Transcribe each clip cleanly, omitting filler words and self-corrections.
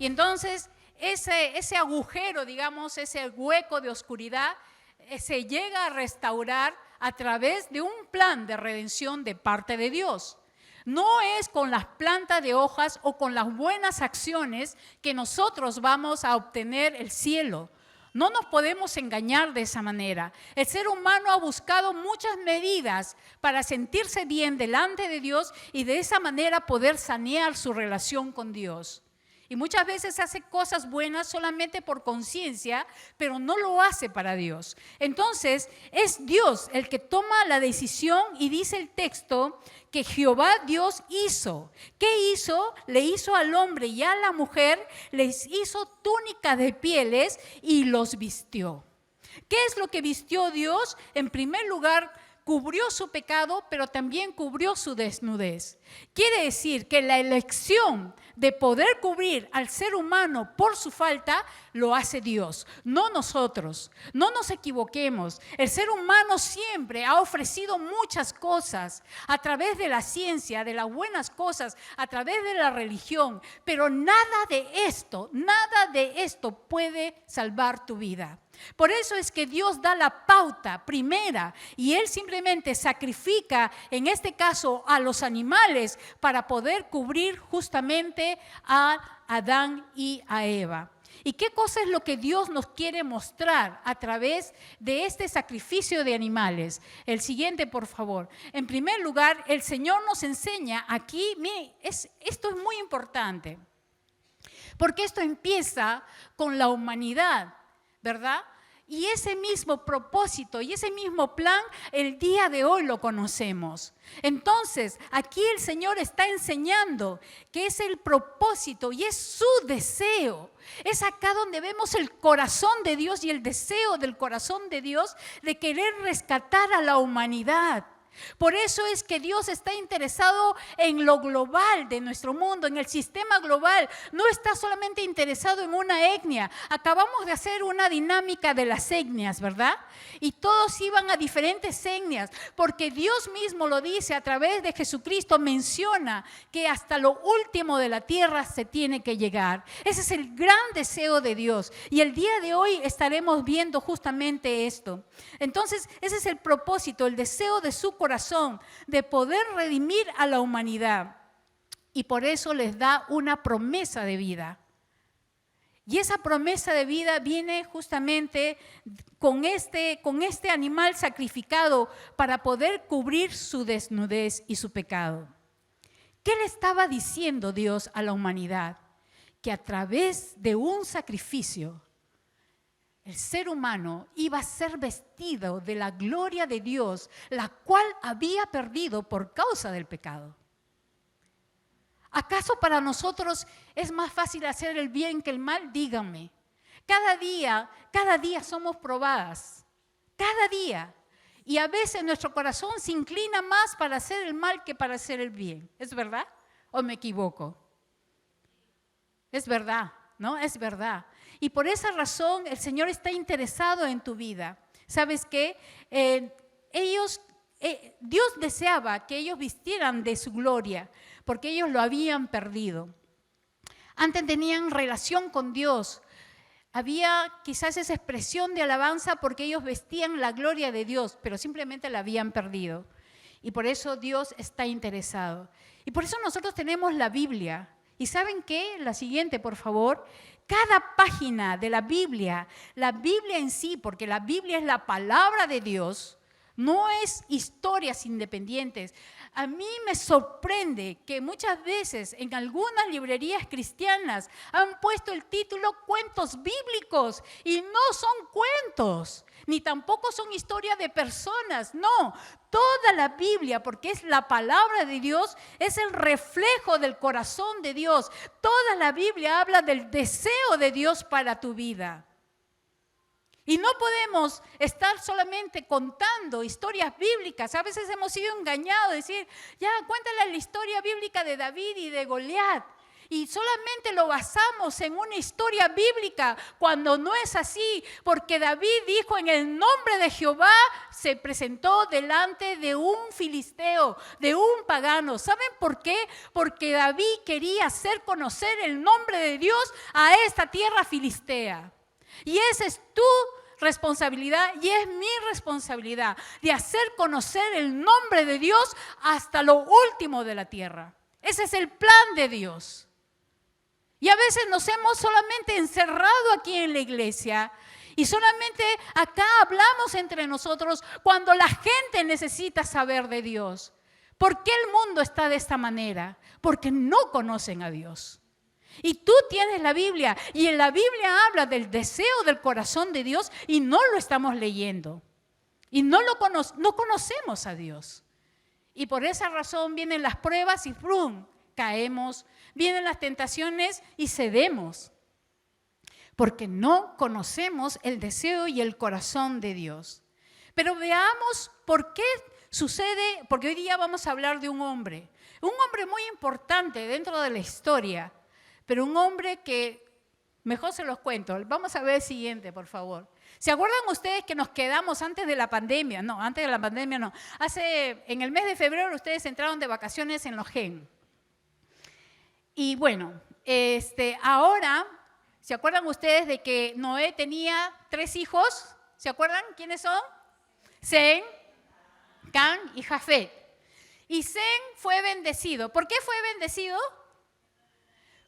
Y entonces ese agujero, digamos, ese hueco de oscuridad se llega a restaurar a través de un plan de redención de parte de Dios. No es con las plantas de hojas o con las buenas acciones que nosotros vamos a obtener el cielo. No nos podemos engañar de esa manera. El ser humano ha buscado muchas medidas para sentirse bien delante de Dios y de esa manera poder sanear su relación con Dios. Y muchas veces hace cosas buenas solamente por conciencia, pero no lo hace para Dios. Entonces, es Dios el que toma la decisión y dice el texto que Jehová Dios hizo. ¿Qué hizo? Le hizo al hombre y a la mujer, les hizo túnicas de pieles y los vistió. ¿Qué es lo que vistió Dios? En primer lugar, cubrió su pecado, pero también cubrió su desnudez. Quiere decir que la elección de poder cubrir al ser humano por su falta, lo hace Dios, no nosotros. No nos equivoquemos. El ser humano siempre ha ofrecido muchas cosas a través de la ciencia, de las buenas cosas, a través de la religión, pero nada de esto puede salvar tu vida. Por eso es que Dios da la pauta primera y Él simplemente sacrifica, en este caso, a los animales para poder cubrir justamente a Adán y a Eva. ¿Y qué cosa es lo que Dios nos quiere mostrar a través de este sacrificio de animales? El siguiente, por favor. En primer lugar, el Señor nos enseña aquí, mire, esto es muy importante, porque esto empieza con la humanidad, ¿verdad? Y ese mismo propósito y ese mismo plan, el día de hoy lo conocemos. Entonces, aquí el Señor está enseñando que es el propósito y es su deseo. Es acá donde vemos el corazón de Dios y el deseo del corazón de Dios de querer rescatar a la humanidad. Por eso es que Dios está interesado en lo global de nuestro mundo, en el sistema global. No está solamente interesado en una etnia. Acabamos de hacer una dinámica de las etnias, ¿verdad? Y todos iban a diferentes etnias, porque Dios mismo lo dice a través de Jesucristo, menciona que hasta lo último de la tierra se tiene que llegar. Ese es el gran deseo de Dios. Y el día de hoy estaremos viendo justamente esto. Entonces, ese es el propósito, el deseo de su corazón, de poder redimir a la humanidad. Y por eso les da una promesa de vida. Y esa promesa de vida viene justamente con este animal sacrificado para poder cubrir su desnudez y su pecado. ¿Qué le estaba diciendo Dios a la humanidad? Que a través de un sacrificio, el ser humano iba a ser vestido de la gloria de Dios, la cual había perdido por causa del pecado. ¿Acaso para nosotros es más fácil hacer el bien que el mal? Díganme. Cada día somos probadas, cada día. Y a veces nuestro corazón se inclina más para hacer el mal que para hacer el bien. ¿Es verdad? ¿O me equivoco? Es verdad, ¿no? Es verdad. Y por esa razón el Señor está interesado en tu vida. ¿Sabes qué? Dios deseaba que ellos vistieran de su gloria, porque ellos lo habían perdido. Antes tenían relación con Dios. Había quizás esa expresión de alabanza porque ellos vestían la gloria de Dios, pero simplemente la habían perdido. Y por eso Dios está interesado. Y por eso nosotros tenemos la Biblia. ¿Y saben qué? La siguiente, por favor. Cada página de la Biblia en sí, porque la Biblia es la palabra de Dios, no es historias independientes. A mí me sorprende que muchas veces en algunas librerías cristianas han puesto el título Cuentos Bíblicos y no son cuentos, ni tampoco son historias de personas, no. Toda la Biblia, porque es la palabra de Dios, es el reflejo del corazón de Dios. Toda la Biblia habla del deseo de Dios para tu vida. Y no podemos estar solamente contando historias bíblicas. A veces hemos sido engañados, decir, ya cuéntale la historia bíblica de David y de Goliat. y solamente lo basamos en una historia bíblica cuando no es así, porque David dijo: en el nombre de Jehová se presentó delante de un filisteo, de un pagano. ¿Saben por qué? Porque David quería hacer conocer el nombre de Dios a esta tierra filistea. Y esa es tu responsabilidad y es mi responsabilidad, de hacer conocer el nombre de Dios hasta lo último de la tierra. Ese es el plan de Dios. Y a veces nos hemos solamente encerrado aquí en la iglesia y solamente acá hablamos entre nosotros cuando la gente necesita saber de Dios. ¿Por qué el mundo está de esta manera? Porque no conocen a Dios. Y tú tienes la Biblia, y en la Biblia habla del deseo del corazón de Dios y no lo estamos leyendo. Y no conocemos a Dios. Y por esa razón vienen las pruebas y ¡brum!, caemos. Vienen las tentaciones y cedemos. Porque no conocemos el deseo y el corazón de Dios. Pero veamos por qué sucede, porque hoy día vamos a hablar de un hombre muy importante dentro de la historia. Pero un hombre que, mejor se los cuento, vamos a ver el siguiente, por favor. ¿Se acuerdan ustedes que nos quedamos antes de la pandemia? No, antes de la pandemia no. En el mes de febrero ustedes entraron de vacaciones en Logen. Y bueno, ahora, ¿se acuerdan ustedes de que Noé tenía 3 hijos? ¿Se acuerdan quiénes son? Sem, Cam y Jafet. Y Sem fue bendecido. ¿Por qué fue bendecido?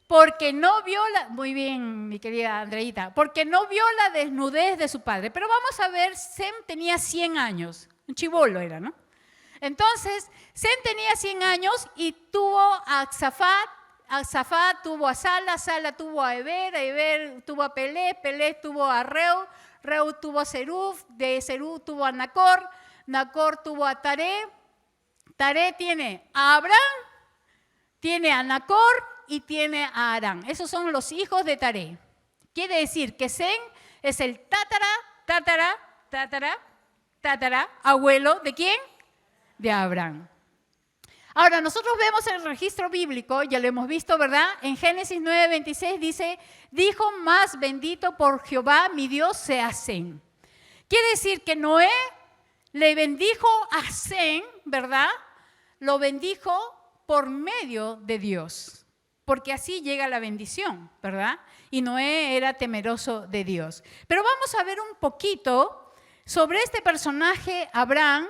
Porque no vio muy bien, mi querida Andreita, porque no vio la desnudez de su padre. Pero vamos a ver, Sem tenía 100 años, un chibolo era, ¿no? Entonces, Sem tenía 100 años y tuvo a Zafat tuvo a Sala tuvo a Eber tuvo a Pelé tuvo a Reu tuvo a Seruf, de Seruf tuvo a Nacor tuvo a Taré tiene a Abraham, tiene a Nacor, y tiene a Harán. Esos son los hijos de Taré. Quiere decir que Sem es el tatara abuelo ¿de quién? De Abraham. Ahora, nosotros vemos el registro bíblico, ya lo hemos visto, ¿verdad? En Génesis 9:26 dice: dijo: más bendito por Jehová mi Dios sea Sem. Quiere decir que Noé le bendijo a Sem, ¿verdad? Lo bendijo por medio de Dios. Porque así llega la bendición, ¿verdad? Y Noé era temeroso de Dios. Pero vamos a ver un poquito sobre este personaje, Abraham,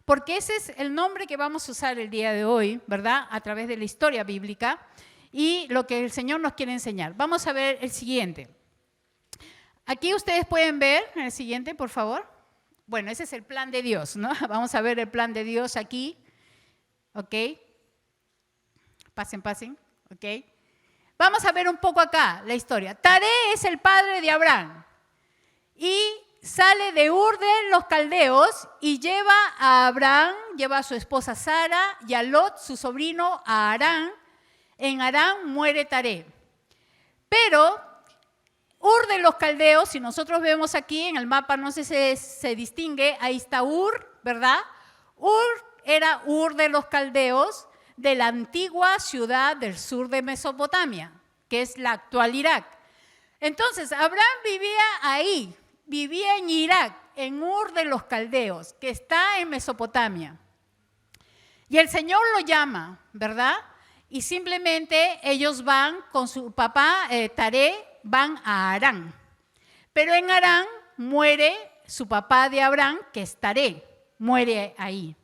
porque ese es el nombre que vamos a usar el día de hoy, ¿verdad? A través de la historia bíblica y lo que el Señor nos quiere enseñar. Vamos a ver el siguiente. Aquí ustedes pueden ver, el siguiente, por favor. Bueno, ese es el plan de Dios, ¿no? Vamos a ver el plan de Dios aquí. ¿Ok? Pasen. ¿Ok? Vamos a ver un poco acá la historia. Taré es el padre de Abraham y sale de Ur de los Caldeos y lleva a Abraham, lleva a su esposa Sara y a Lot, su sobrino, a Harán. En Harán muere Taré. Pero Ur de los Caldeos, si nosotros vemos aquí en el mapa, no sé si se distingue, ahí está Ur, ¿verdad? Era Ur de los Caldeos, de la antigua ciudad del sur de Mesopotamia, que es la actual Irak. Entonces, Abraham vivía ahí, vivía en Irak, en Ur de los Caldeos, que está en Mesopotamia. Y el Señor lo llama, ¿verdad? Y simplemente ellos van con su papá, Taré, van a Harán. Pero en Harán muere su papá de Abraham, que es Taré, muere ahí.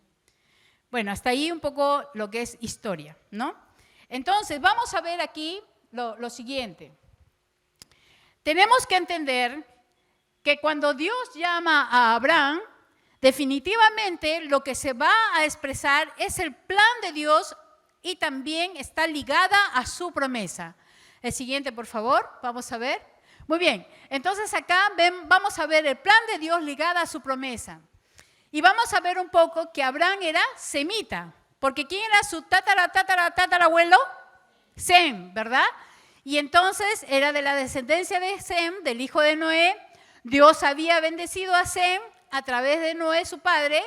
Bueno, hasta ahí un poco lo que es historia, ¿no? Entonces, vamos a ver aquí lo siguiente. Tenemos que entender que cuando Dios llama a Abraham, definitivamente lo que se va a expresar es el plan de Dios y también está ligada a su promesa. El siguiente, por favor, vamos a ver. Muy bien, entonces acá vamos a ver el plan de Dios ligada a su promesa. Y vamos a ver un poco que Abraham era semita, porque ¿quién era su tatarabuelo? Sem, ¿verdad? Y entonces era de la descendencia de Sem, del hijo de Noé. Dios había bendecido a Sem a través de Noé, su padre,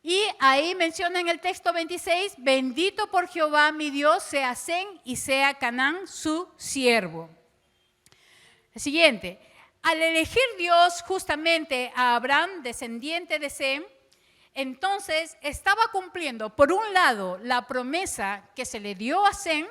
Y ahí menciona en el texto 26, bendito por Jehová mi Dios, sea Sem y sea Canaán su siervo. El siguiente, al elegir Dios justamente a Abraham, descendiente de Sem, entonces estaba cumpliendo, por un lado, la promesa que se le dio a Sem,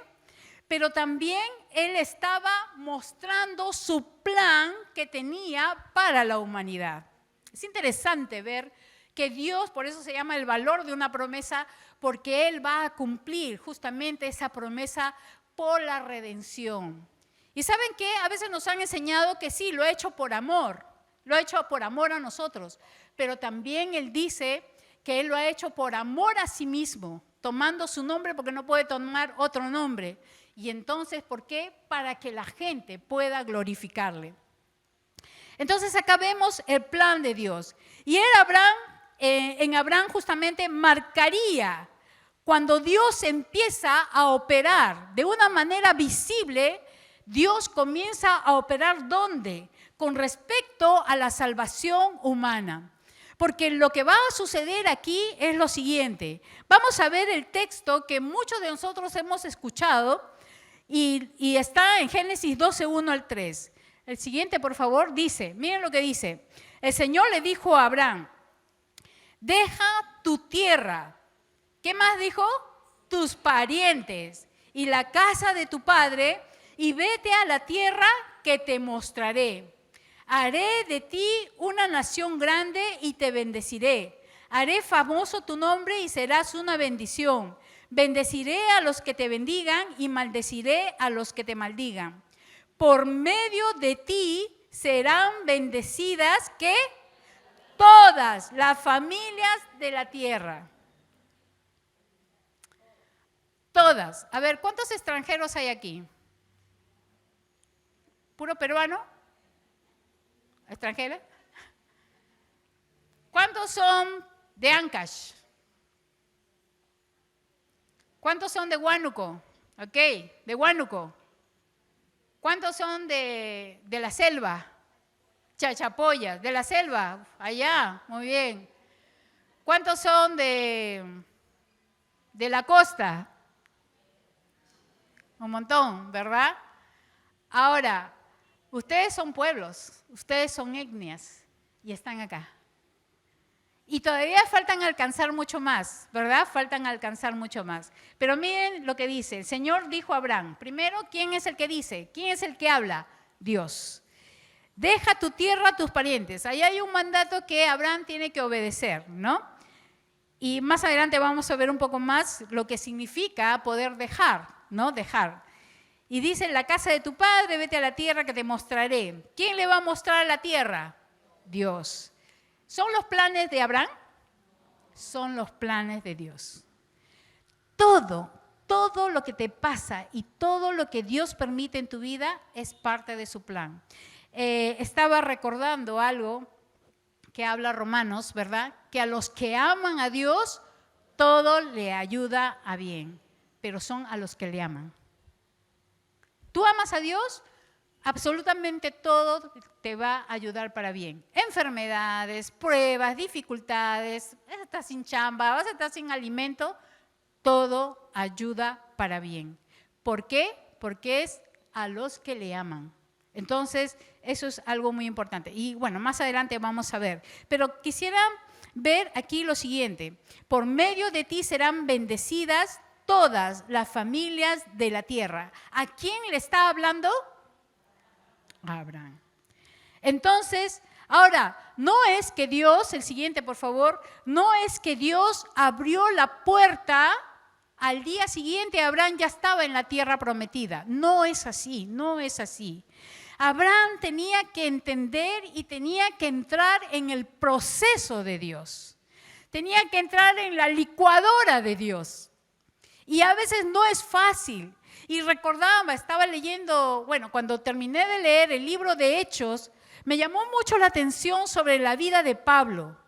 pero también él estaba mostrando su plan que tenía para la humanidad. Es interesante ver que Dios, por eso se llama el valor de una promesa, porque Él va a cumplir justamente esa promesa por la redención. Y ¿saben qué? A veces nos han enseñado que sí, lo ha hecho por amor, lo ha hecho por amor a nosotros, pero también Él dice que Él lo ha hecho por amor a sí mismo, tomando su nombre porque no puede tomar otro nombre. Y entonces, ¿por qué? Para que la gente pueda glorificarle. Entonces acá vemos el plan de Dios. Y en Abraham justamente marcaría cuando Dios empieza a operar de una manera visible. Dios comienza a operar ¿dónde? Con respecto a la salvación humana. Porque lo que va a suceder aquí es lo siguiente. Vamos a ver el texto que muchos de nosotros hemos escuchado y está en Génesis 12, 1 al 3. El siguiente, por favor, dice, miren lo que dice. El Señor le dijo a Abraham, deja tu tierra. ¿Qué más dijo? Tus parientes y la casa de tu padre y vete a la tierra que te mostraré. Haré de ti una nación grande y te bendeciré. Haré famoso tu nombre y serás una bendición. Bendeciré a los que te bendigan y maldeciré a los que te maldigan. Por medio de ti serán bendecidas, ¿qué? Todas las familias de la tierra. Todas. A ver, ¿cuántos extranjeros hay aquí? ¿Puro peruano? ¿Extranjera? ¿Cuántos son de Ancash? ¿Cuántos son de Huánuco? Ok, de Huánuco. ¿Cuántos son de la selva? Chachapoyas, de la selva, allá, muy bien. ¿Cuántos son de la costa? Un montón, ¿verdad? Ahora, ustedes son pueblos, ustedes son etnias y están acá. Y todavía faltan alcanzar mucho más, ¿verdad? Faltan alcanzar mucho más. Pero miren lo que dice. El Señor dijo a Abraham, primero, ¿quién es el que dice? ¿Quién es el que habla? Dios. Deja tu tierra a tus parientes. Ahí hay un mandato que Abraham tiene que obedecer, ¿no? Y más adelante vamos a ver un poco más lo que significa poder dejar, ¿no? Dejar. Y dice, en la casa de tu padre, vete a la tierra que te mostraré. ¿Quién le va a mostrar la tierra? Dios. ¿Son los planes de Abraham? Son los planes de Dios. Todo lo que te pasa y todo lo que Dios permite en tu vida es parte de su plan. Estaba recordando algo que habla Romanos, ¿verdad? Que a los que aman a Dios, todo le ayuda a bien, pero son a los que le aman. ¿Tú amas a Dios? Absolutamente todo te va a ayudar para bien. Enfermedades, pruebas, dificultades, vas a estar sin chamba, vas a estar sin alimento, todo ayuda para bien. ¿Por qué? Porque es a los que le aman. Entonces, eso es algo muy importante. Y bueno, más adelante vamos a ver. Pero quisiera ver aquí lo siguiente. Por medio de ti serán bendecidas todas las familias de la tierra. ¿A quién le está hablando? A Abraham. Entonces, ahora, no es que Dios, el siguiente por favor, no es que Dios abrió la puerta, al día siguiente Abraham ya estaba en la tierra prometida. No es así, no es así. Abraham tenía que entender y tenía que entrar en el proceso de Dios. Tenía que entrar en la licuadora de Dios. Y a veces no es fácil. Y recordaba, estaba leyendo, bueno, cuando terminé de leer el libro de Hechos, me llamó mucho la atención sobre la vida de Pablo.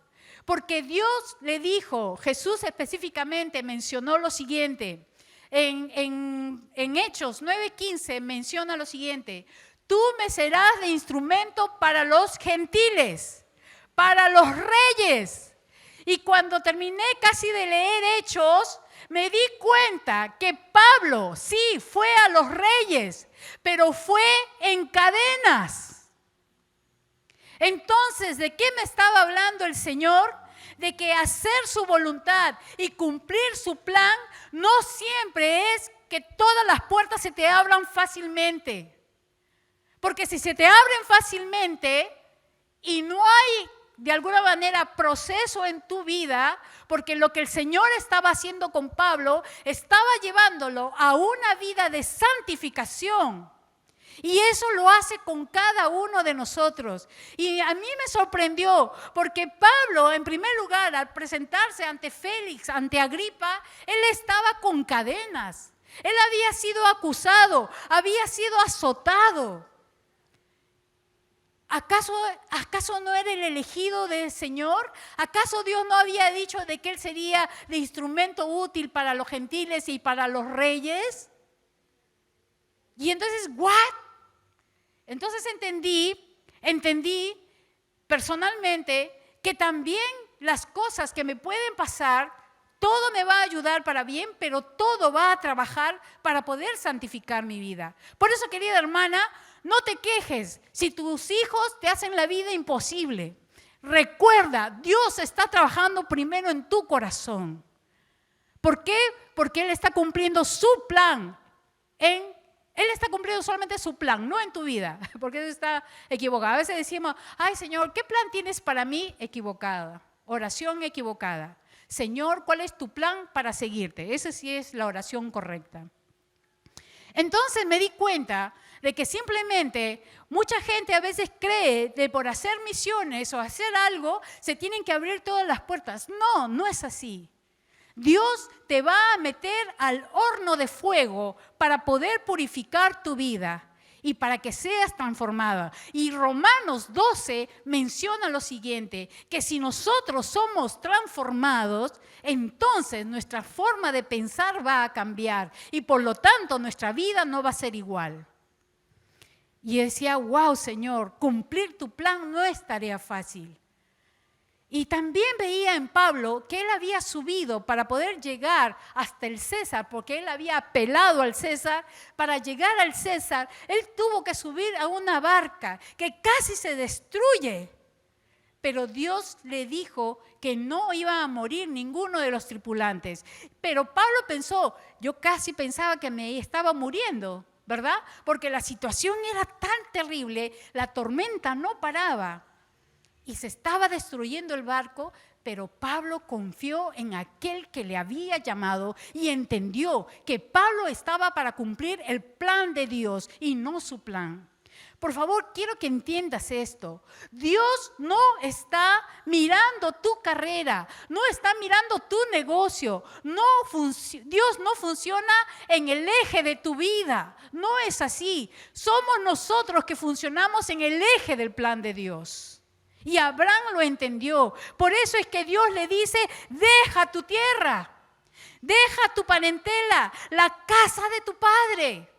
Porque Dios le dijo, Jesús específicamente mencionó lo siguiente. En Hechos 9:15 menciona lo siguiente. Tú me serás de instrumento para los gentiles, para los reyes. Y cuando terminé casi de leer Hechos, me di cuenta que Pablo sí fue a los reyes, pero fue en cadenas. Entonces, ¿de qué me estaba hablando el Señor? De que hacer su voluntad y cumplir su plan no siempre es que todas las puertas se te abran fácilmente. Porque si se te abren fácilmente y no hay de alguna manera proceso en tu vida, porque lo que el Señor estaba haciendo con Pablo, estaba llevándolo a una vida de santificación. Y eso lo hace con cada uno de nosotros. Y a mí me sorprendió, porque Pablo, en primer lugar, al presentarse ante Félix, ante Agripa, él estaba con cadenas. Él había sido acusado, había sido azotado. ¿Acaso no era el elegido del Señor? ¿Acaso Dios no había dicho de que él sería de instrumento útil para los gentiles y para los reyes? Y entonces, ¿what? Entonces entendí personalmente que también las cosas que me pueden pasar, todo me va a ayudar para bien, pero todo va a trabajar para poder santificar mi vida. Por eso, querida hermana, no te quejes si tus hijos te hacen la vida imposible. Recuerda, Dios está trabajando primero en tu corazón. ¿Por qué? Porque Él está cumpliendo su plan. Él está cumpliendo solamente su plan, no en tu vida, porque eso está equivocado. A veces decimos, ay Señor, ¿qué plan tienes para mí? Equivocada. Oración equivocada. Señor, ¿cuál es tu plan para seguirte? Esa sí es la oración correcta. Entonces me di cuenta de que simplemente mucha gente a veces cree que por hacer misiones o hacer algo se tienen que abrir todas las puertas. No, no es así. Dios te va a meter al horno de fuego para poder purificar tu vida y para que seas transformada. Y Romanos 12 menciona lo siguiente, que si nosotros somos transformados, entonces nuestra forma de pensar va a cambiar y por lo tanto nuestra vida no va a ser igual. Y decía, wow, Señor, cumplir tu plan no es tarea fácil. Y también veía en Pablo que él había subido para poder llegar hasta el César, porque él había apelado al César. Para llegar al César, él tuvo que subir a una barca que casi se destruye. Pero Dios le dijo que no iba a morir ninguno de los tripulantes. Pero Pablo pensó, yo casi pensaba que me estaba muriendo, ¿verdad? Porque la situación era tan terrible, la tormenta no paraba. Y se estaba destruyendo el barco, pero Pablo confió en aquel que le había llamado y entendió que Pablo estaba para cumplir el plan de Dios y no su plan. Por favor, quiero que entiendas esto. Dios no está mirando tu carrera, no está mirando tu negocio. Dios no funciona en el eje de tu vida. No es así. Somos nosotros que funcionamos en el eje del plan de Dios. Y Abraham lo entendió. Por eso es que Dios le dice, deja tu tierra, deja tu parentela, la casa de tu padre.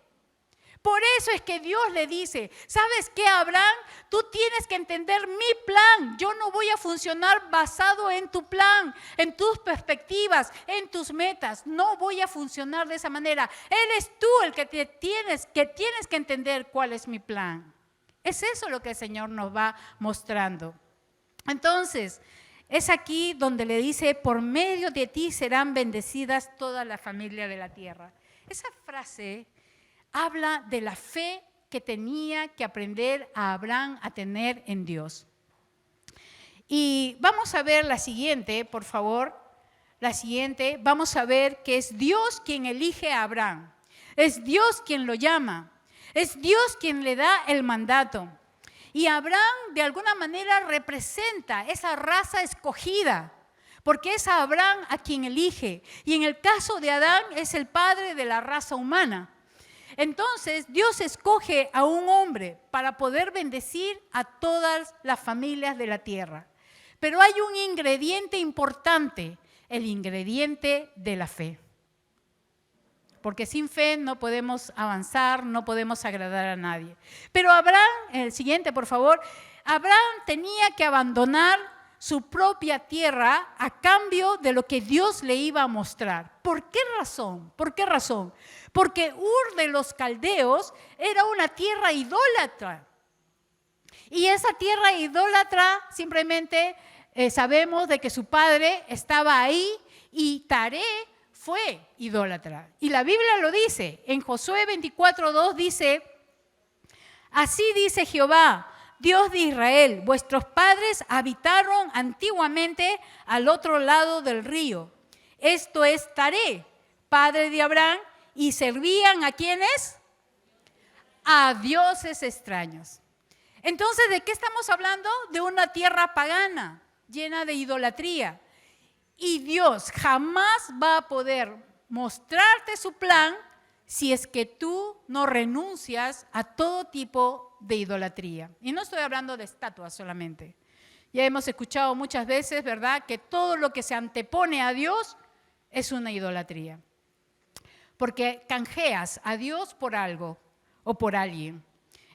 Por eso es que Dios le dice, ¿sabes qué, Abraham? Tú tienes que entender mi plan. Yo no voy a funcionar basado en tu plan, en tus perspectivas, en tus metas. No voy a funcionar de esa manera. Eres tú el que tienes que entender cuál es mi plan. Es eso lo que el Señor nos va mostrando. Entonces, es aquí donde le dice, por medio de ti serán bendecidas todas las familias de la tierra. Esa frase habla de la fe que tenía que aprender a Abraham a tener en Dios. Y vamos a ver la siguiente, por favor. La siguiente, vamos a ver que es Dios quien elige a Abraham. Es Dios quien lo llama. Es Dios quien le da el mandato. Y Abraham de alguna manera representa esa raza escogida, porque es a Abraham a quien elige. Y en el caso de Adán es el padre de la raza humana. Entonces Dios escoge a un hombre para poder bendecir a todas las familias de la tierra. Pero hay un ingrediente importante, el ingrediente de la fe. Porque sin fe no podemos avanzar, no podemos agradar a nadie. Pero Abraham, el siguiente por favor, Abraham tenía que abandonar su propia tierra a cambio de lo que Dios le iba a mostrar. ¿Por qué razón? ¿Por qué razón? Porque Ur de los Caldeos era una tierra idólatra. Y esa tierra idólatra simplemente sabemos de que su padre estaba ahí y Taré fue idólatra. Y la Biblia lo dice, en Josué 24:2 dice, así dice Jehová, Dios de Israel, vuestros padres habitaron antiguamente al otro lado del río. Esto es Taré, padre de Abraham, y servían ¿a quiénes? A dioses extraños. Entonces, ¿de qué estamos hablando? De una tierra pagana, llena de idolatría. Y Dios jamás va a poder mostrarte su plan si es que tú no renuncias a todo tipo de idolatría. Y no estoy hablando de estatuas solamente. Ya hemos escuchado muchas veces, ¿verdad?, que todo lo que se antepone a Dios es una idolatría. Porque canjeas a Dios por algo o por alguien.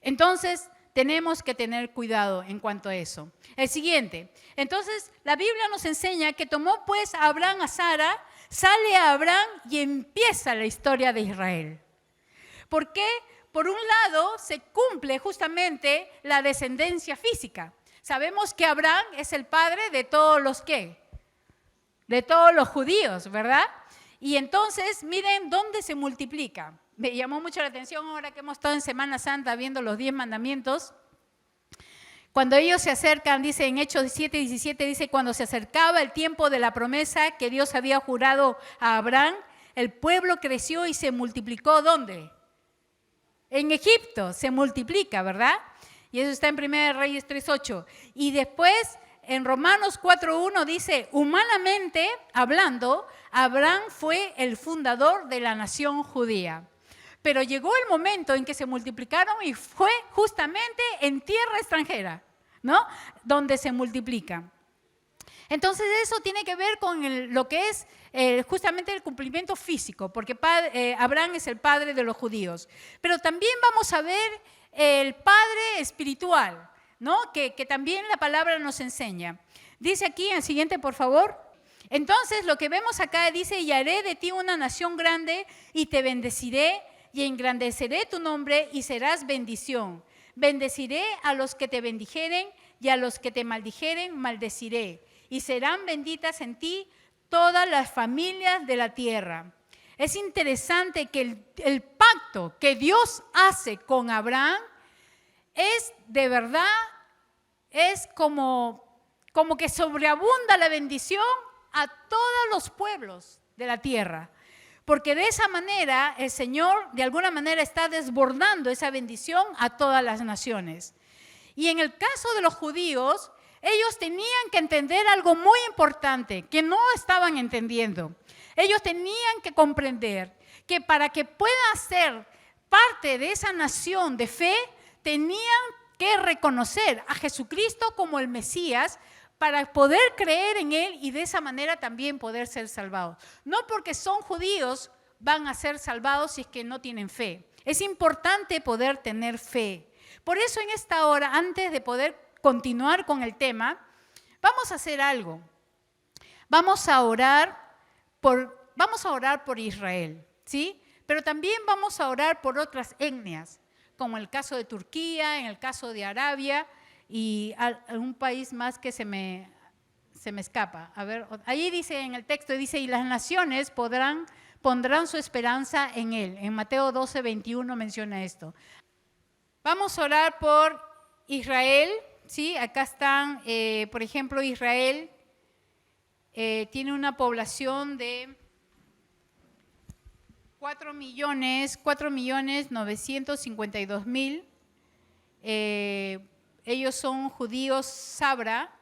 Entonces, tenemos que tener cuidado en cuanto a eso. El siguiente. Entonces, la Biblia nos enseña que tomó pues a Abraham a Sara, sale a Abraham y empieza la historia de Israel. ¿Por qué? Por un lado, se cumple justamente la descendencia física. Sabemos que Abraham es el padre de todos los ¿qué? De todos los judíos, ¿verdad? Y entonces, miren dónde se multiplica. Me llamó mucho la atención ahora que hemos estado en Semana Santa viendo los 10 mandamientos. Cuando ellos se acercan, dice en Hechos 7:17, dice, cuando se acercaba el tiempo de la promesa que Dios había jurado a Abraham, el pueblo creció y se multiplicó, ¿dónde? En Egipto se multiplica, ¿verdad? Y eso está en 1 Reyes 3:8. Y después en Romanos 4:1 dice, humanamente hablando, Abraham fue el fundador de la nación judía. Pero llegó el momento en que se multiplicaron y fue justamente en tierra extranjera, ¿no? Donde se multiplican. Entonces eso tiene que ver con lo que es justamente el cumplimiento físico, porque Abraham es el padre de los judíos. Pero también vamos a ver el padre espiritual, ¿no? Que también la palabra nos enseña. Dice aquí, en el siguiente, por favor. Entonces lo que vemos acá dice, y haré de ti una nación grande y te bendeciré y engrandeceré tu nombre y serás bendición. Bendeciré a los que te bendijeren y a los que te maldijeren maldeciré. Y serán benditas en ti todas las familias de la tierra. Es interesante que el pacto que Dios hace con Abraham es de verdad, es como que sobreabunda la bendición a todos los pueblos de la tierra. Porque de esa manera el Señor de alguna manera está desbordando esa bendición a todas las naciones. Y en el caso de los judíos, ellos tenían que entender algo muy importante que no estaban entendiendo. Ellos tenían que comprender que para que pueda ser parte de esa nación de fe, tenían que reconocer a Jesucristo como el Mesías para poder creer en Él y de esa manera también poder ser salvados. No porque son judíos van a ser salvados si es que no tienen fe. Es importante poder tener fe. Por eso en esta hora, antes de poder continuar con el tema, vamos a hacer algo. Vamos a orar por Israel, ¿sí? Pero también vamos a orar por otras etnias, como el caso de Turquía, en el caso de Arabia y un país más que se me escapa. A ver, ahí dice en el texto, dice, y las naciones pondrán su esperanza en él. En Mateo 12:21 menciona esto. Vamos a orar por Israel, ¿sí? Acá están, por ejemplo, Israel tiene una población de 4.952.000. Ellos son judíos Sabra,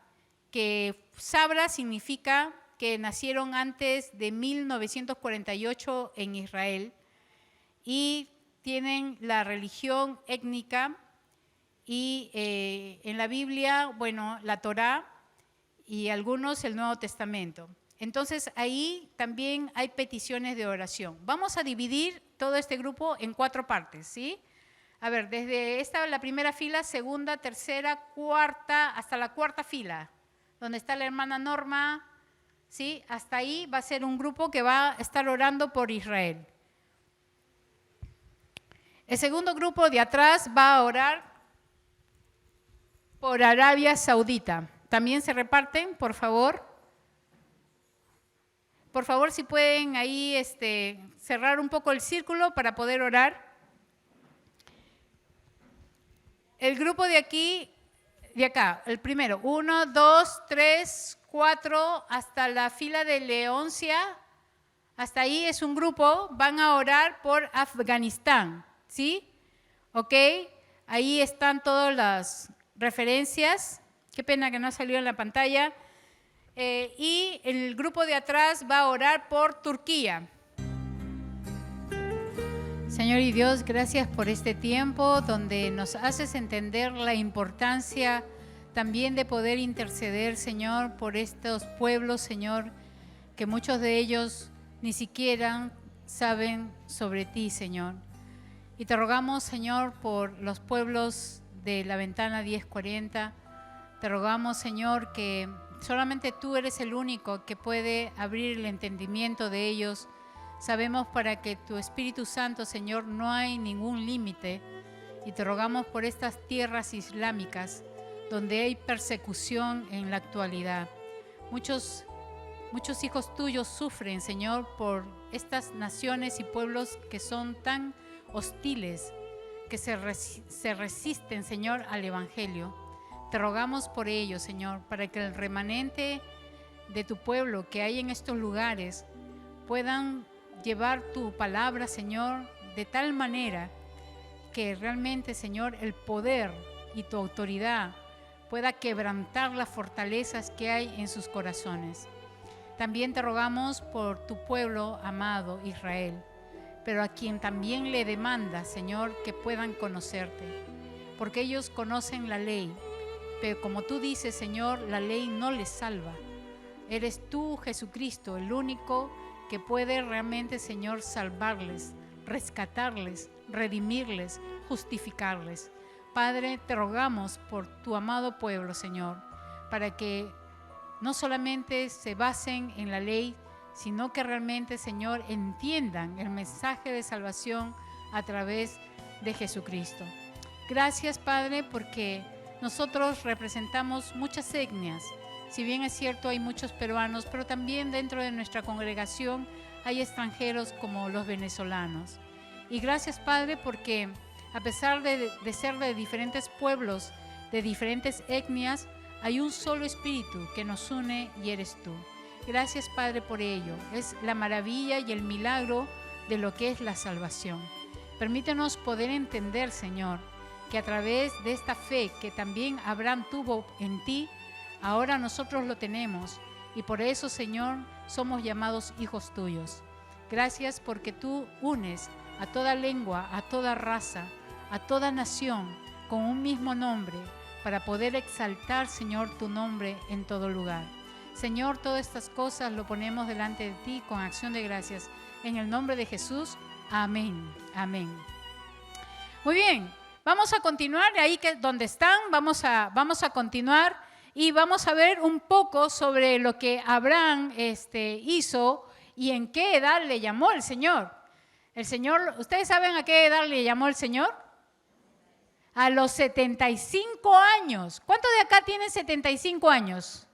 que Sabra significa que nacieron antes de 1948 en Israel y tienen la religión étnica y en la Biblia, bueno, la Torá y algunos el Nuevo Testamento. Entonces ahí también hay peticiones de oración. Vamos a dividir todo este grupo en 4 partes, ¿sí? A ver, desde la primera fila, segunda, tercera, cuarta, hasta la cuarta fila. donde está la hermana Norma, ¿sí? Hasta ahí va a ser un grupo que va a estar orando por Israel. El segundo grupo de atrás va a orar por Arabia Saudita. También se reparten, por favor. Por favor, si pueden ahí cerrar un poco el círculo para poder orar. El grupo de aquí, de acá, el primero, 1, 2, 3, 4, hasta la fila de Leoncia, hasta ahí es un grupo, van a orar por Afganistán, ¿sí? ¿Ok? Ahí están todas las referencias, qué pena que no salió en la pantalla. Y el grupo de atrás va a orar por Turquía. Señor y Dios, gracias por este tiempo donde nos haces entender la importancia también de poder interceder, Señor, por estos pueblos, Señor, que muchos de ellos ni siquiera saben sobre ti, Señor. Y te rogamos, Señor, por los pueblos de la ventana 1040. Te rogamos, Señor, que solamente tú eres el único que puede abrir el entendimiento de ellos. Sabemos para que tu Espíritu Santo, Señor, no hay ningún límite. Y te rogamos por estas tierras islámicas donde hay persecución en la actualidad. Muchos hijos tuyos sufren, Señor, por estas naciones y pueblos que son tan hostiles, que se resisten, Señor, al Evangelio. Te rogamos por ello, Señor, para que el remanente de tu pueblo que hay en estos lugares puedan llevar tu palabra, Señor, de tal manera que realmente, Señor, el poder y tu autoridad pueda quebrantar las fortalezas que hay en sus corazones. También te rogamos por tu pueblo amado, Israel, pero a quien también le demanda, Señor, que puedan conocerte, porque ellos conocen la ley. Pero como tú dices, Señor, la ley no les salva. Eres tú, Jesucristo, el único que puede realmente, Señor, salvarles, rescatarles, redimirles, justificarles. Padre, te rogamos por tu amado pueblo, Señor, para que no solamente se basen en la ley, sino que realmente, Señor, entiendan el mensaje de salvación a través de Jesucristo. Gracias, Padre, porque nosotros representamos muchas etnias. Si bien es cierto, hay muchos peruanos, pero también dentro de nuestra congregación hay extranjeros como los venezolanos. Y gracias, Padre, porque a pesar de ser de diferentes pueblos, de diferentes etnias, hay un solo espíritu que nos une y eres tú. Gracias, Padre, por ello. Es la maravilla y el milagro de lo que es la salvación. Permítenos poder entender, Señor, que a través de esta fe que también Abraham tuvo en ti, ahora nosotros lo tenemos. Y por eso, Señor, somos llamados hijos tuyos. Gracias porque tú unes a toda lengua, a toda raza, a toda nación con un mismo nombre para poder exaltar, Señor, tu nombre en todo lugar. Señor, todas estas cosas lo ponemos delante de ti con acción de gracias. En el nombre de Jesús, amén, amén. Muy bien, vamos a continuar ahí donde están, vamos a continuar y vamos a ver un poco sobre lo que Abraham hizo y en qué edad le llamó el Señor. El Señor, ¿ustedes saben a qué edad le llamó el Señor? A los 75 años. ¿Cuántos de acá tienen 75 años?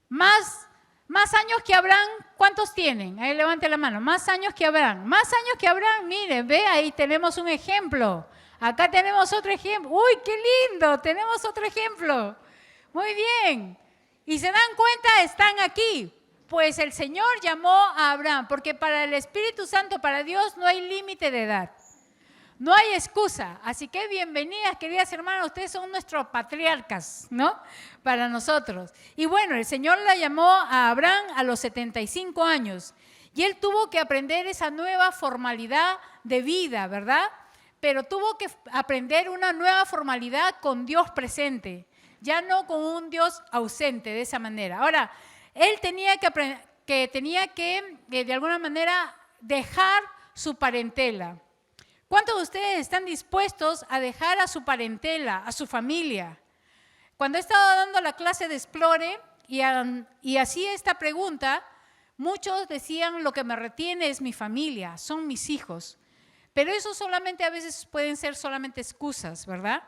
Más años que Abraham, ¿cuántos tienen? Ahí levante la mano. Más años que Abraham. Más años que Abraham, miren, ve, ahí tenemos un ejemplo. Acá tenemos otro ejemplo. ¡Uy, qué lindo! Tenemos otro ejemplo. Muy bien. Y se dan cuenta, están aquí. Pues el Señor llamó a Abraham, porque para el Espíritu Santo, para Dios, no hay límite de edad. No hay excusa. Así que bienvenidas, queridas hermanas. Ustedes son nuestros patriarcas, ¿no? Para nosotros. Y bueno, el Señor la llamó a Abraham a los 75 años. Y él tuvo que aprender esa nueva formalidad de vida, ¿verdad? Pero tuvo que aprender una nueva formalidad con Dios presente. Ya no con un Dios ausente de esa manera. Ahora, él tenía que de alguna manera dejar su parentela. ¿Cuántos de ustedes están dispuestos a dejar a su parentela, a su familia? Cuando he estado dando la clase de Explore y hacía esta pregunta, muchos decían: lo que me retiene es mi familia, son mis hijos. Pero eso solamente a veces pueden ser solamente excusas, ¿verdad?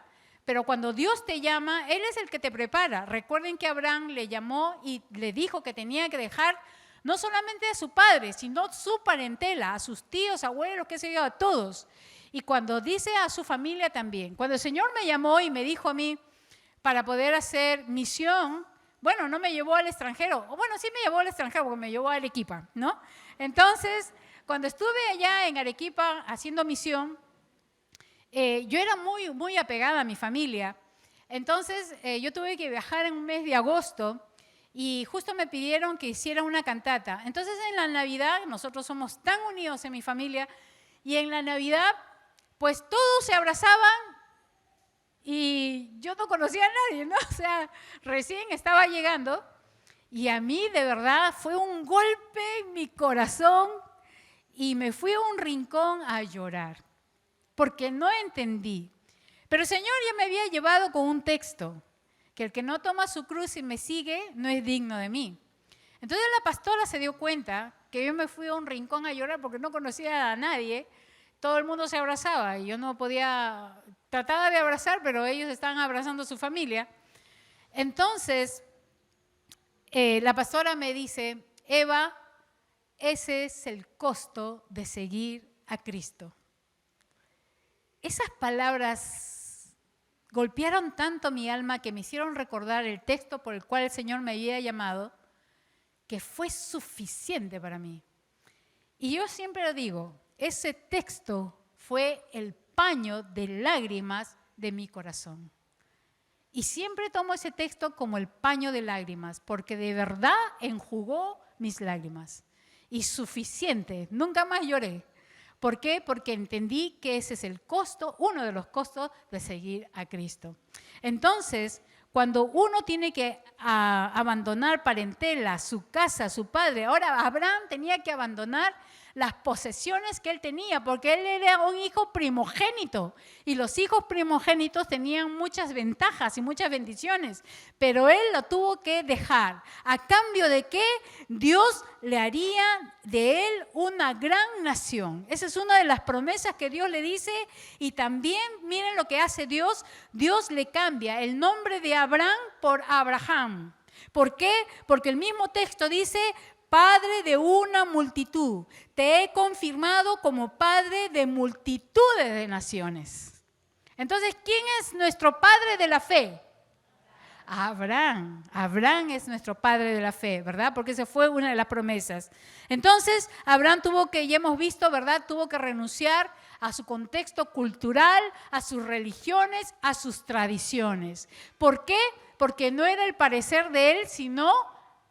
Pero cuando Dios te llama, Él es el que te prepara. Recuerden que Abraham le llamó y le dijo que tenía que dejar no solamente a su padre, sino su parentela, a sus tíos, abuelos, qué sé yo, a todos. Y cuando dice a su familia también. Cuando el Señor me llamó y me dijo a mí para poder hacer misión, bueno, no me llevó al extranjero. O bueno, sí me llevó al extranjero porque me llevó a Arequipa, ¿no? Entonces, cuando estuve allá en Arequipa haciendo misión, yo era muy apegada a mi familia. Entonces, yo tuve que viajar en un mes de agosto y justo me pidieron que hiciera una cantata. Entonces, en la Navidad, nosotros somos tan unidos en mi familia, y en la Navidad, pues todos se abrazaban y yo no conocía a nadie, ¿no? O sea, recién estaba llegando y a mí de verdad fue un golpe en mi corazón y me fui a un rincón a llorar, porque no entendí. Pero el Señor ya me había llevado con un texto, que el que no toma su cruz y me sigue no es digno de mí. Entonces la pastora se dio cuenta que yo me fui a un rincón a llorar porque no conocía a nadie. Todo el mundo se abrazaba y yo no podía, trataba de abrazar, pero ellos estaban abrazando a su familia. Entonces la pastora me dice: Eva, ese es el costo de seguir a Cristo. Esas palabras golpearon tanto mi alma que me hicieron recordar el texto por el cual el Señor me había llamado, que fue suficiente para mí. Y yo siempre lo digo, ese texto fue el paño de lágrimas de mi corazón. Y siempre tomo ese texto como el paño de lágrimas, porque de verdad enjugó mis lágrimas. Y suficiente, nunca más lloré. ¿Por qué? Porque entendí que ese es el costo, uno de los costos de seguir a Cristo. Entonces, cuando uno tiene que abandonar parentela, su casa, su padre, ahora Abraham tenía que abandonar las posesiones que él tenía, porque él era un hijo primogénito y los hijos primogénitos tenían muchas ventajas y muchas bendiciones, pero él lo tuvo que dejar. ¿A cambio de qué? Dios le haría de él una gran nación. Esa es una de las promesas que Dios le dice. Y también miren lo que hace Dios. Dios le cambia el nombre de Abraham por Abraham. ¿Por qué? Porque el mismo texto dice: Padre de una multitud, te he confirmado como Padre de multitudes de naciones. Entonces, ¿quién es nuestro Padre de la fe? Abraham. Abraham es nuestro Padre de la fe, ¿verdad? Porque esa fue una de las promesas. Entonces, Abraham tuvo que, ya hemos visto, ¿verdad? Tuvo que renunciar a su contexto cultural, a sus religiones, a sus tradiciones. ¿Por qué? Porque no era el parecer de él, sino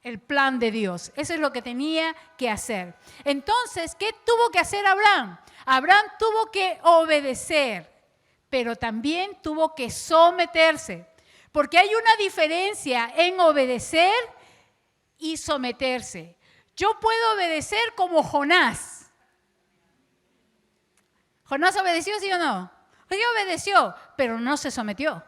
el plan de Dios. Eso es lo que tenía que hacer. Entonces, ¿qué tuvo que hacer Abraham? Abraham tuvo que obedecer, pero también tuvo que someterse. Porque hay una diferencia en obedecer y someterse. Yo puedo obedecer como Jonás. ¿Jonás obedeció, sí o no? Él obedeció, pero no se sometió.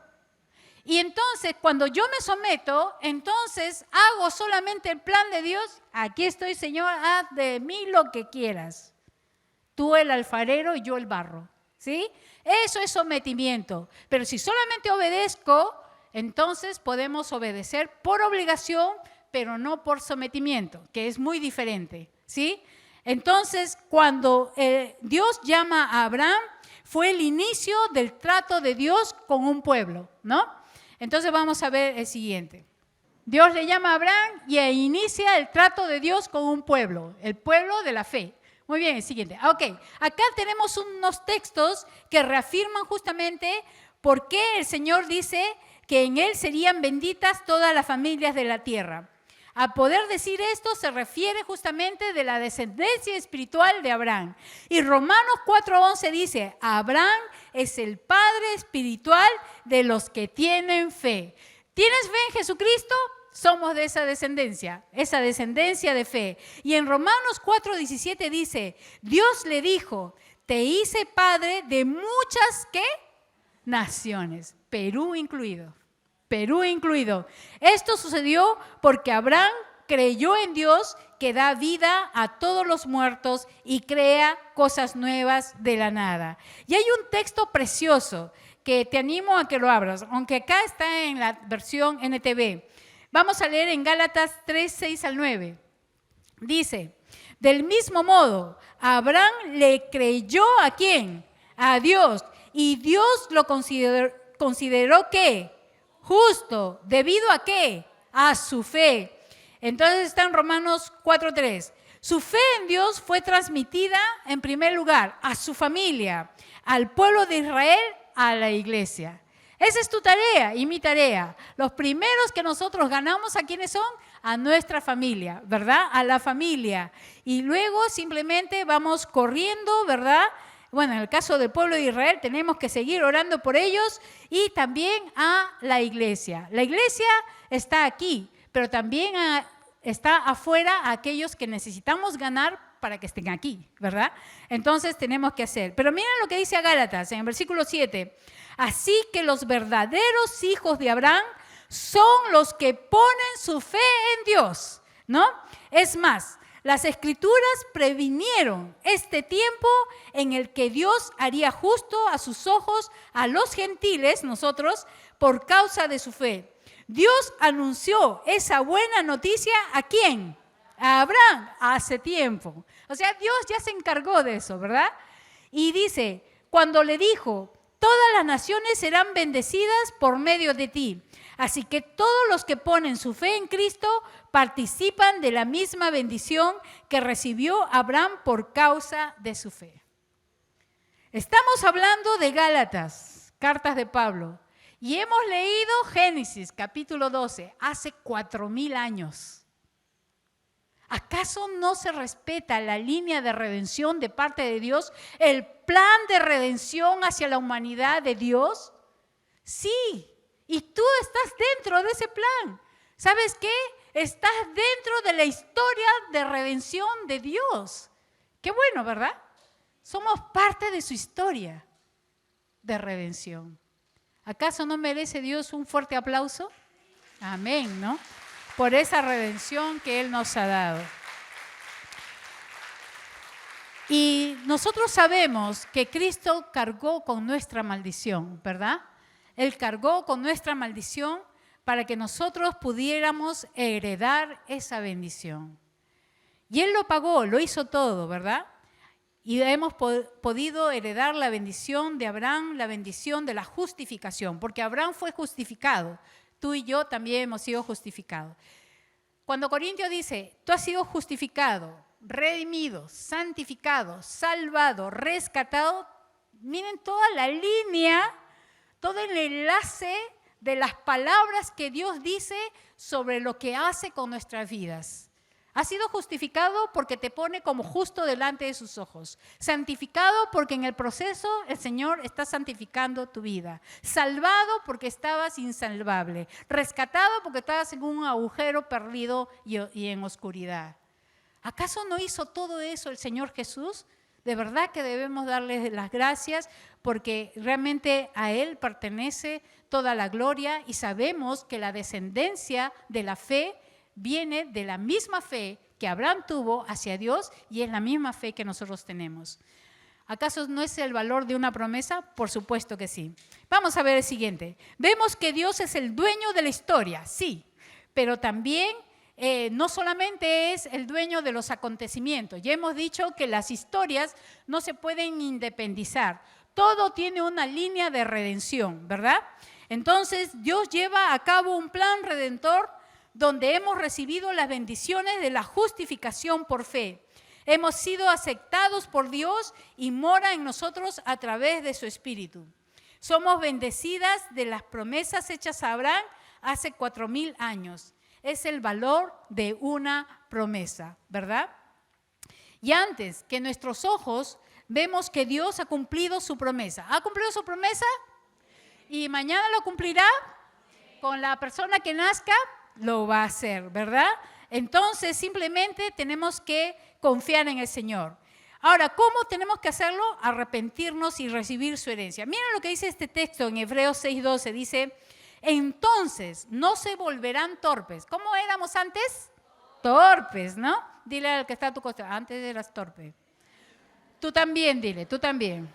Y entonces, cuando yo me someto, entonces hago solamente el plan de Dios. Aquí estoy, Señor, haz de mí lo que quieras. Tú el alfarero y yo el barro, ¿sí? Eso es sometimiento. Pero si solamente obedezco, entonces podemos obedecer por obligación, pero no por sometimiento, que es muy diferente, ¿sí? Entonces, cuando Dios llama a Abraham, fue el inicio del trato de Dios con un pueblo, ¿no? Entonces vamos a ver el siguiente. Dios le llama a Abraham y inicia el trato de Dios con un pueblo, el pueblo de la fe. Muy bien, el siguiente. Ok, acá tenemos unos textos que reafirman justamente por qué el Señor dice que en Él serían benditas todas las familias de la tierra. A poder decir esto se refiere justamente de la descendencia espiritual de Abraham. Y Romanos 4:11 dice: Abraham es el padre espiritual de los que tienen fe. ¿Tienes fe en Jesucristo? Somos de esa descendencia de fe. Y en Romanos 4:17 dice: Dios le dijo: te hice padre de muchas, ¿qué? Naciones, Perú incluido. Perú incluido. Esto sucedió porque Abraham creyó en Dios que da vida a todos los muertos y crea cosas nuevas de la nada. Y hay un texto precioso que te animo a que lo abras, aunque acá está en la versión NTV. Vamos a leer en Gálatas 3, 6 al 9. Dice, del mismo modo, Abraham le creyó ¿a quién? A Dios. Y Dios lo consideró ¿qué? Justo. ¿Debido a qué? A su fe. Entonces está en Romanos 4:3. Su fe en Dios fue transmitida en primer lugar a su familia, al pueblo de Israel, a la iglesia. Esa es tu tarea y mi tarea. Los primeros que nosotros ganamos, ¿a quiénes son? A nuestra familia, ¿verdad? A la familia. Y luego simplemente vamos corriendo, ¿verdad? Bueno, en el caso del pueblo de Israel tenemos que seguir orando por ellos y también a la iglesia. La iglesia está aquí, pero también está afuera a aquellos que necesitamos ganar para que estén aquí, ¿verdad? Entonces tenemos que hacer. Pero miren lo que dice a Gálatas en el versículo 7. Así que los verdaderos hijos de Abraham son los que ponen su fe en Dios, ¿no? Es más, las Escrituras previnieron este tiempo en el que Dios haría justo a sus ojos a los gentiles, nosotros, por causa de su fe. Dios anunció esa buena noticia ¿a quién? A Abraham hace tiempo. O sea, Dios ya se encargó de eso, ¿verdad? Y dice, cuando le dijo, todas las naciones serán bendecidas por medio de ti. Así que todos los que ponen su fe en Cristo participan de la misma bendición que recibió Abraham por causa de su fe. Estamos hablando de Gálatas, cartas de Pablo, y hemos leído Génesis, capítulo 12, hace 4,000 años. ¿Acaso no se respeta la línea de redención de parte de Dios, el plan de redención hacia la humanidad de Dios? Sí, y tú estás dentro de ese plan. ¿Sabes qué? Estás dentro de la historia de redención de Dios. Qué bueno, ¿verdad? Somos parte de su historia de redención. ¿Acaso no merece Dios un fuerte aplauso? Amén, ¿no? Por esa redención que Él nos ha dado. Y nosotros sabemos que Cristo cargó con nuestra maldición, ¿verdad? Él cargó con nuestra maldición para que nosotros pudiéramos heredar esa bendición. Y Él lo pagó, lo hizo todo, ¿verdad? Y hemos podido heredar la bendición de Abraham, la bendición de la justificación, porque Abraham fue justificado. Tú y yo también hemos sido justificados. Cuando Corintios dice, tú has sido justificado, redimido, santificado, salvado, rescatado, miren toda la línea, todo el enlace de las palabras que Dios dice sobre lo que hace con nuestras vidas. Has sido justificado porque te pone como justo delante de sus ojos. Santificado porque en el proceso el Señor está santificando tu vida. Salvado porque estabas insalvable. Rescatado porque estabas en un agujero perdido y en oscuridad. ¿Acaso no hizo todo eso el Señor Jesús? De verdad que debemos darle las gracias porque realmente a Él pertenece toda la gloria y sabemos que la descendencia de la fe viene de la misma fe que Abraham tuvo hacia Dios y es la misma fe que nosotros tenemos. ¿Acaso no es el valor de una promesa? Por supuesto que sí. Vamos a ver el siguiente. Vemos que Dios es el dueño de la historia, sí, pero también no solamente es el dueño de los acontecimientos. Ya hemos dicho que las historias no se pueden independizar. Todo tiene una línea de redención, ¿verdad? Entonces, Dios lleva a cabo un plan redentor donde hemos recibido las bendiciones de la justificación por fe. Hemos sido aceptados por Dios y mora en nosotros a través de su Espíritu. Somos bendecidas de las promesas hechas a Abraham hace 4,000 años. Es el valor de una promesa, ¿verdad? Y antes que nuestros ojos vemos que Dios ha cumplido su promesa. ¿Ha cumplido su promesa? ¿Y mañana lo cumplirá? Con la persona que nazca, lo va a hacer, ¿verdad? Entonces simplemente tenemos que confiar en el Señor. Ahora, ¿cómo tenemos que hacerlo? Arrepentirnos y recibir su herencia. Miren lo que dice este texto en Hebreos 6:12. Dice, Entonces no se volverán torpes. ¿Cómo éramos antes? Torpes, ¿no? Dile al que está a tu costado, antes eras torpe. Tú también, dile, tú también.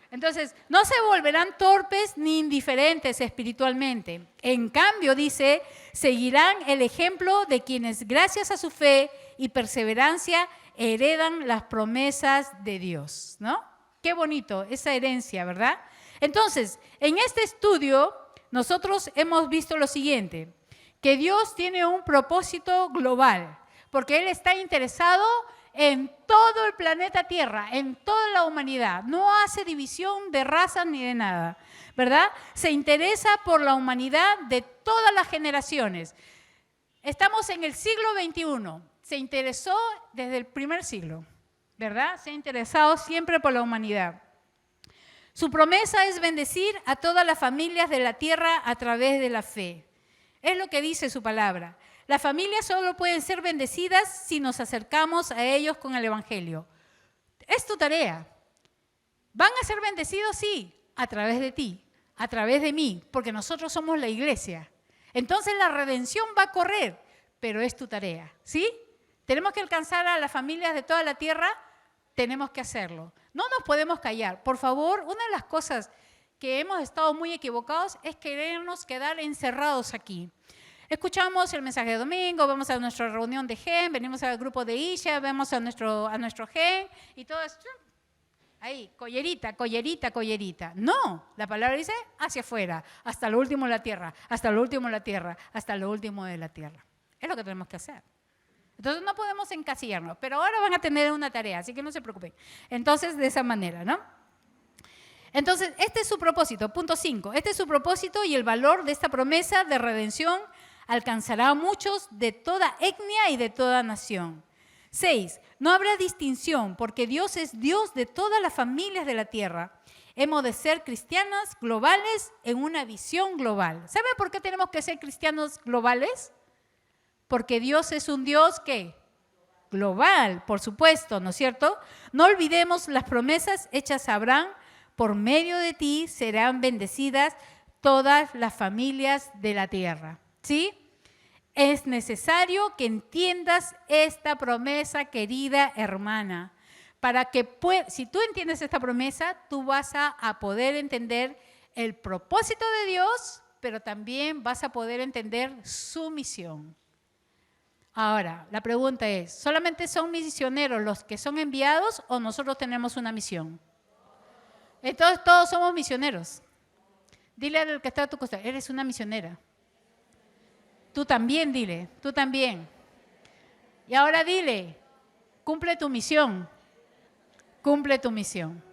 Entonces, no se volverán torpes ni indiferentes espiritualmente. En cambio, dice, seguirán el ejemplo de quienes gracias a su fe y perseverancia heredan las promesas de Dios, ¿no? Qué bonito esa herencia, ¿verdad? Entonces, en este estudio nosotros hemos visto lo siguiente, que Dios tiene un propósito global, porque Él está interesado en todo el planeta Tierra, en toda la humanidad. No hace división de razas ni de nada, ¿verdad? Se interesa por la humanidad de todas las generaciones. Estamos en el siglo XXI. Se interesó desde el primer siglo, ¿verdad? Se ha interesado siempre por la humanidad. Su promesa es bendecir a todas las familias de la tierra a través de la fe. Es lo que dice su palabra. Las familias solo pueden ser bendecidas si nos acercamos a ellos con el Evangelio. Es tu tarea. ¿Van a ser bendecidos? Sí, a través de ti, a través de mí, porque nosotros somos la iglesia. Entonces la redención va a correr, pero es tu tarea, ¿sí? Tenemos que alcanzar a las familias de toda la tierra, tenemos que hacerlo. No nos podemos callar. Por favor, una de las cosas que hemos estado muy equivocados es querernos quedar encerrados aquí. Escuchamos el mensaje de domingo, vamos a nuestra reunión de GEN, venimos al grupo de Isha, vemos a nuestro GEN y todo esto. Ahí, collerita, collerita, collerita. No, la palabra dice hacia afuera, hasta lo último de la tierra, hasta lo último de la tierra, hasta lo último de la tierra. Es lo que tenemos que hacer. Entonces no podemos encasillarnos, pero ahora van a tener una tarea, así que no se preocupen. Entonces, de esa manera, ¿no? Entonces, este es su propósito, punto 5. Este es su propósito y el valor de esta promesa de redención alcanzará a muchos de toda etnia y de toda nación. 6. No habrá distinción porque Dios es Dios de todas las familias de la tierra. Hemos de ser cristianas globales en una visión global. ¿Saben por qué tenemos que ser cristianos globales? Porque Dios es un Dios, ¿qué? Global, por supuesto, ¿no es cierto? No olvidemos las promesas hechas a Abraham. Por medio de ti serán bendecidas todas las familias de la tierra. ¿Sí? Es necesario que entiendas esta promesa, querida hermana, para que, si tú entiendes esta promesa, tú vas a poder entender el propósito de Dios, pero también vas a poder entender su misión. Ahora, la pregunta es, ¿solamente son misioneros los que son enviados o nosotros tenemos una misión? Entonces todos somos misioneros. Dile al que está a tu costado, eres una misionera. Tú también, dile, tú también. Y ahora dile, cumple tu misión. Cumple tu misión.